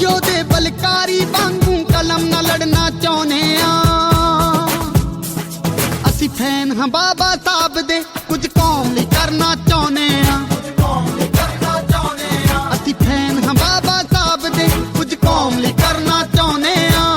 योधे बलकारी वांगू कलम ना लड़ना चाहुंदे आ। असी फैन हां बाबा साहब दे, कुछ कौम लई करना चाहुंदे आ। असी फैन हां बाबा साहब दे, कुछ कौम लई करना चाहुंदे आ।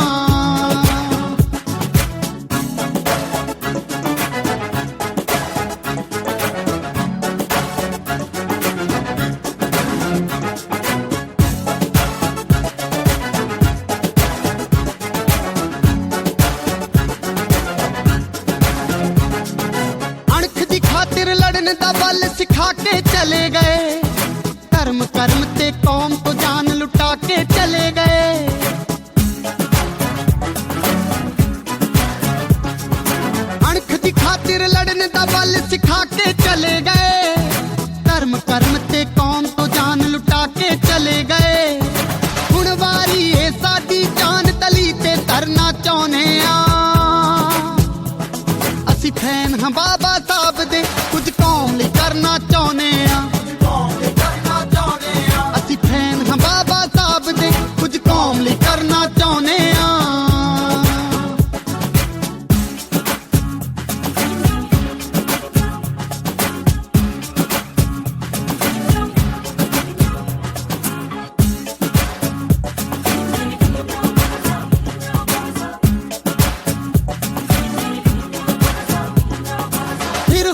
लड़न दा बल सिखा के चले गए, कर्म कर्म ते कौम को जान लुटा के चले गए। अणख दी खातिर लड़न दा बल सिखा के चले गए, कर्म कर्म ते कौम को जान लुटा के चले गए। हुण वारी ए साडी जान तली ते धरना चाहुंदे आ। असी फैन हां बाबा साहब दे, कुछ कौम लई करना चाहुंदे आ। असी फैन हां बाबा साहब दे, कुछ कौम लई करना चाहुंदे आ।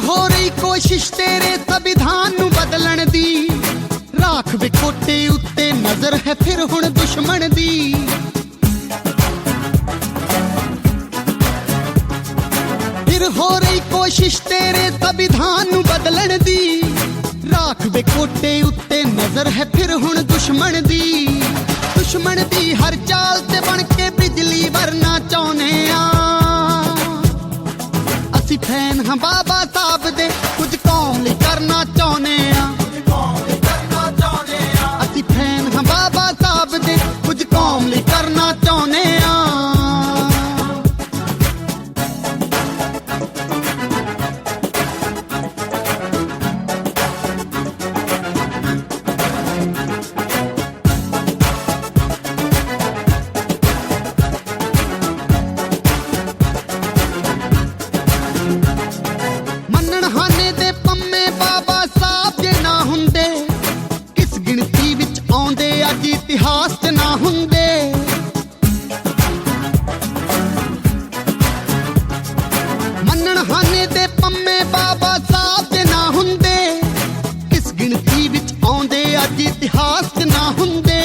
हो रही कोशिश तेरे संविधान नू बदलन दी, राख विखोटे उत्ते नजर है फिर हुण दुश्मन दी। फिर हो रही कोशिश तेरे संविधान नू बदलन दी, राख विखोटे उत्ते नजर है फिर हुण दुश्मन दी। दुश्मन दी हर चाल ते बन के बिजली वरना चाहुंदे आ। असी फैन हां बाबा साहब दे, कुछ कौम लई करना चाहुंदे आ। असी फैन हां बाबा साहब दे, कुछ कौम लई करना चाहुंदे आ। इतिहास च ना हुंदे, मनण हाने दे पम्मे बाबा साहब दे ना हुंदे। किस गिणती विच आउंदे अज इतिहास च ना हुंदे।